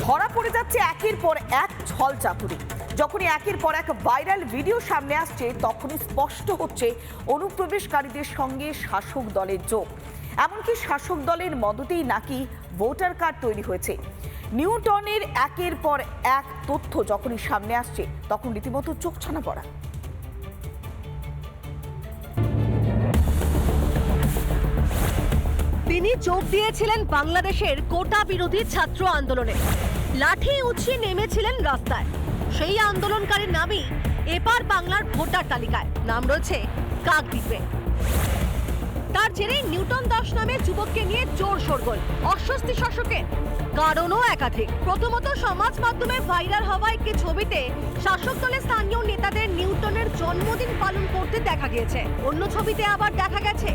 ধরা পড়ে যাচ্ছে একের পর এক ছল চাতুরি। যখনই একের পর এক ভাইরাল ভিডিও সামনে আসছে তখনই স্পষ্ট হচ্ছে অনুপ্রবেশকারীদের সঙ্গে শাসক দলের যোগ। এমনকি শাসক দলের মদতেই নাকি ভোটার কার্ড তৈরি হয়েছে। নিউটনের একের পর এক তথ্য যখনই সামনে আসছে তখন রীতিমতো চোখ ছানা পড়া। তিনি যোগ দিয়েছিলেন বাংলাদেশের কোটা বিরোধী ছাত্র আন্দোলনে, লাঠি উঁচিয়ে নেমেছিলেন রাস্তায়। সেই আন্দোলনকারীর নামই এপার বাংলার ভোটার তালিকায় নাম রয়েছে কাকদ্বীপে। তার জেরে নিউটন দাস নামে যুবককে নিয়ে জোর শোরগোল, অস্বস্তি শাসকের। কারণও একাধিক। প্রথমত, সমাজ মাধ্যমে ভাইরাল হওয়া একটি ছবিতে শাসক দলের স্থানীয় নেতাদের নিউটনের জন্মদিন পালন করতে দেখা গিয়েছে। অন্য ছবিতে আবার দেখা গেছে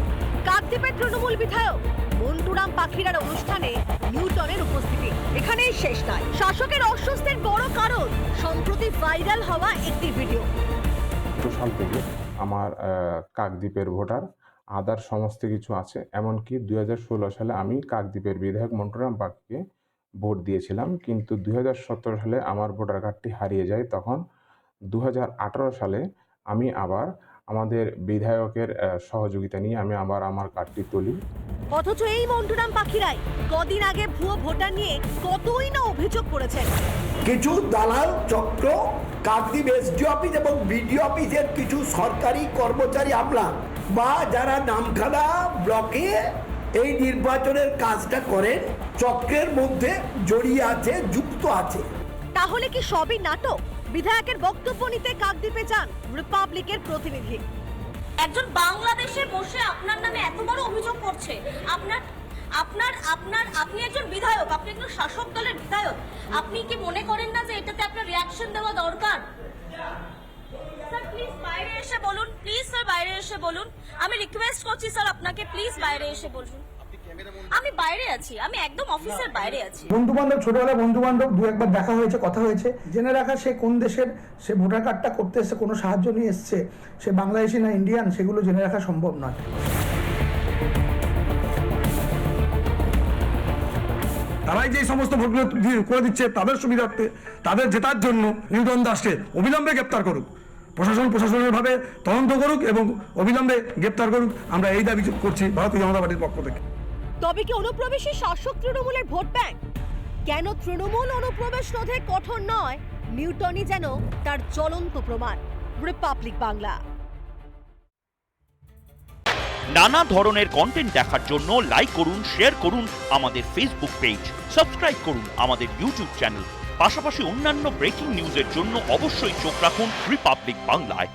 কাকদ্বীপের তৃণমূল বিধায়ক মন্টুরাম পাখিরার অনুষ্ঠানে নিউটনের উপস্থিতি। এখানেই শেষ নয়, শাসকের অস্বস্তির বড় কারণ সম্প্রতি ভাইরাল হওয়া একটি ভিডিও। সাল থেকে আমার কাকদ্বীপের ভোটার আদার সমস্ত কিছু আছে। এমনকি 2016 সালে আমি কাকদ্বীপের বিধায়ক মন্টুরাম পাখিকে ভোট দিয়েছিলাম, কিন্তু 2017 সালে আমার ভোটার কার্ডটি হারিয়ে যায়। তখন 2018 সালে আমি আবার আমাদের বিধায়কের সহযোগিতা নিয়ে আমি আবার আমার কার্ডটি তুলি। অথচ এই মন্টুরাম পাখিরাই কদিন আগে ভুয়ো ভোটার নিয়ে কতই না অভিযোগ করেছেন। কিছু দালাল চক্র কাকদ্বীপ এসডিও অফিস এবং বিডিও অফিসের কিছু সরকারি কর্মচারী আমলা বা যারা নামখানা ব্লকে এই নির্বাচনের কাজটা করেন চক্রের মধ্যে জড়িয়ে আছে, যুক্ত আছে। তাহলে কি সবই নাটক? বিধায়কের বক্তব্য নিতে কাকদ্বীপে যান রিপাবলিকের প্রতিনিধি। একজন বাংলাদেশে বসে আপনার নামে এত বড় অভিযোগ করছে। আপনি একজন বিধায়ক, আপনি একজন শাসক দলের বিধায়ক। আপনি কি মনে করেন না যে এটাতে আপনার রিঅ্যাকশন দেওয়া দরকার? স্যার প্লিজ বাইরে এসে বলুন, প্লিজ স্যার বাইরে এসে বলুন। আমি রিকোয়েস্ট করছি স্যার আপনাকে, প্লিজ বাইরে এসে বলুন। আমি বাইরে আছি, আমি একদম অফিসের বাইরে আছি। বন্ধু বান্ধব, ছোটবেলায় বন্ধু বান্ধব দু একবার দেখা হয়েছে, কথা হয়েছে। জেনে রাখা সে কোন দেশের, সে ভোটার কার্ডটা করতে এসছে, কোনো সাহায্য নিয়ে এসছে, সে বাংলাদেশি না ইন্ডিয়ান, সেগুলো জেনে রাখা সম্ভব নয়। তারাই যে সমস্ত ভোটগুলো করে দিচ্ছে তাদের সুবিধার্থে, তাদের জেতার জন্য নিউটন দাসকে অবিলম্বে গ্রেপ্তার করুক, প্রশাসনের ভাবে তদন্ত করুক এবং অবিলম্বে গ্রেপ্তার করুক। আমরা এই দাবি করছি ভারতীয় জনতা পার্টির পক্ষ থেকে। তবে কি অনুপ্রবেশী শাসক তৃণমূলের ভোট ব্যাংক? কেন তৃণমূল অনুপ্রবেশ রোধে কঠোর নয়? নিউটনই যেন তার জ্বলন্ত প্রমাণ। রিপাবলিক বাংলা। নানা ধরনের কন্টেন্ট দেখার জন্য লাইক করুন, শেয়ার করুন আমাদের ফেসবুক পেজ, সাবস্ক্রাইব করুন আমাদের ইউটিউব চ্যানেল। পাশাপাশি অন্যান্য ব্রেকিং নিউজের জন্য অবশ্যই চোখ রাখুন রিপাবলিক বাংলায়।